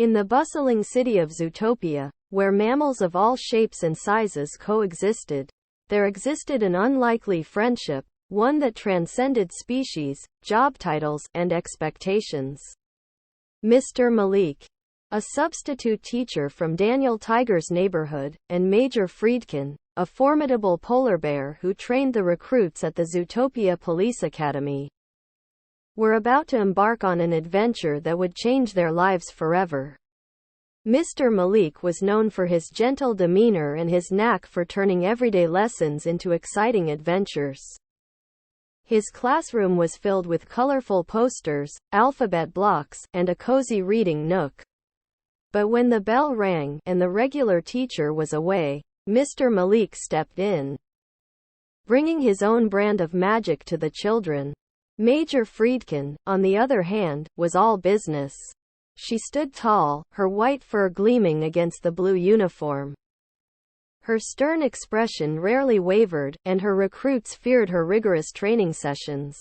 In the bustling city of Zootopia, where mammals of all shapes and sizes coexisted, there existed an unlikely friendship, one that transcended species, job titles, and expectations. Mr. Malik, a substitute teacher from Daniel Tiger's neighborhood, and Major Friedkin, a formidable polar bear who trained the recruits at the Zootopia Police Academy, were about to embark on an adventure that would change their lives forever. Mr. Malik was known for his gentle demeanor and his knack for turning everyday lessons into exciting adventures. His classroom was filled with colorful posters, alphabet blocks, and a cozy reading nook. But when the bell rang, and the regular teacher was away, Mr. Malik stepped in, bringing his own brand of magic to the children. Major Friedkin, on the other hand, was all business. She stood tall, her white fur gleaming against the blue uniform. Her stern expression rarely wavered, and her recruits feared her rigorous training sessions.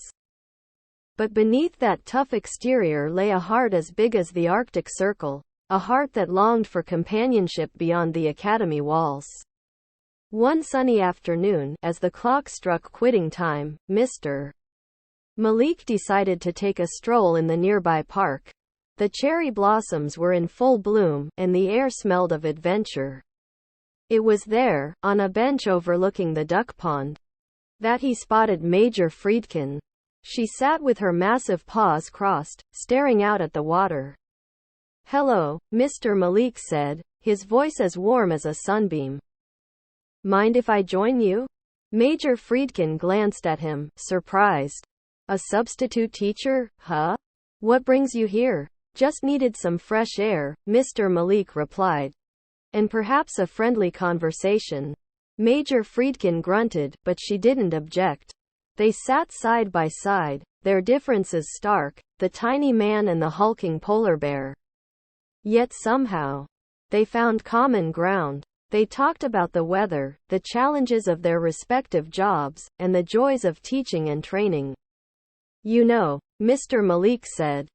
But beneath that tough exterior lay a heart as big as the Arctic Circle, a heart that longed for companionship beyond the academy walls. One sunny afternoon, as the clock struck quitting time, Mr. Malik decided to take a stroll in the nearby park. The cherry blossoms were in full bloom, and the air smelled of adventure. It was there, on a bench overlooking the duck pond, that he spotted Major Friedkin. She sat with her massive paws crossed, staring out at the water. "Hello," Mr. Malik said, his voice as warm as a sunbeam. "Mind if I join you?" Major Friedkin glanced at him, surprised. "A substitute teacher, huh? What brings you here?" "Just needed some fresh air," Mr. Malik replied. "And perhaps a friendly conversation." Major Friedkin grunted, but she didn't object. They sat side by side, their differences stark, the tiny man and the hulking polar bear. Yet somehow, they found common ground. They talked about the weather, the challenges of their respective jobs, and the joys of teaching and training. "You know," Mr. Malik said,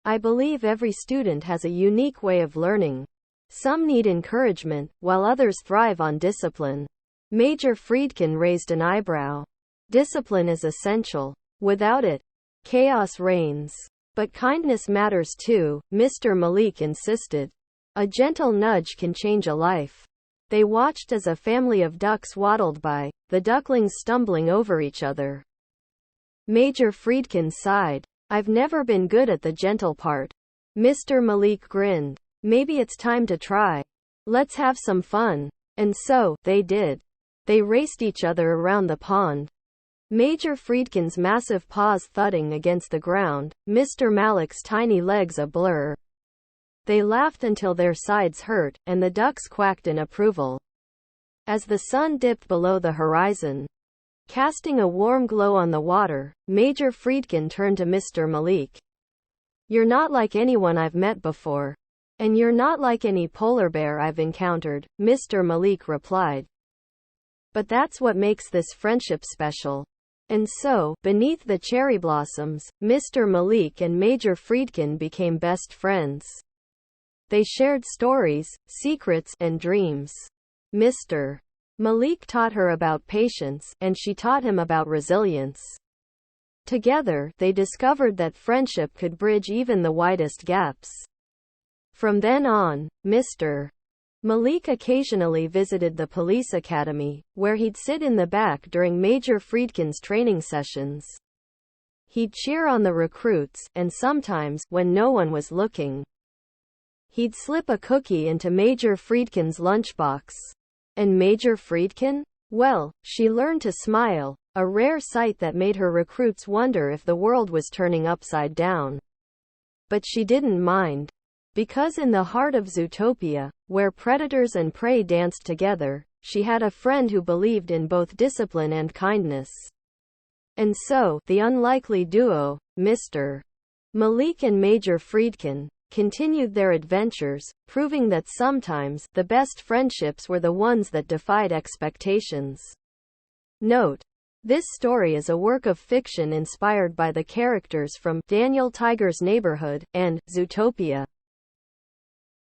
"I believe every student has a unique way of learning. Some need encouragement, while others thrive on discipline." Major Friedkin raised an eyebrow. "Discipline is essential. Without it, chaos reigns. But kindness matters too," Mr. Malik insisted. "A gentle nudge can change a life." They watched as a family of ducks waddled by, the ducklings stumbling over each other. Major Friedkin sighed. "I've never been good at the gentle part." Mr. Malik grinned. "Maybe it's time to try. Let's have some fun." And so, they did. They raced each other around the pond. Major Friedkin's massive paws thudding against the ground, Mr. Malik's tiny legs a blur. They laughed until their sides hurt, and the ducks quacked in approval. As the sun dipped below the horizon, casting a warm glow on the water, Major Friedkin turned to Mr. Malik. "You're not like anyone I've met before. And you're not like any polar bear I've encountered," Mr. Malik replied. "But that's what makes this friendship special." And so, beneath the cherry blossoms, Mr. Malik and Major Friedkin became best friends. They shared stories, secrets, and dreams. Mr. Malik taught her about patience, and she taught him about resilience. Together, they discovered that friendship could bridge even the widest gaps. From then on, Mr. Malik occasionally visited the police academy, where he'd sit in the back during Major Friedkin's training sessions. He'd cheer on the recruits, and sometimes, when no one was looking, he'd slip a cookie into Major Friedkin's lunchbox. And Major Friedkin? Well, she learned to smile, a rare sight that made her recruits wonder if the world was turning upside down. But she didn't mind. Because in the heart of Zootopia, where predators and prey danced together, she had a friend who believed in both discipline and kindness. And so, the unlikely duo, Mr. Malik and Major Friedkin, continued their adventures, proving that sometimes, the best friendships were the ones that defied expectations. Note: this story is a work of fiction inspired by the characters from Daniel Tiger's Neighborhood and Zootopia.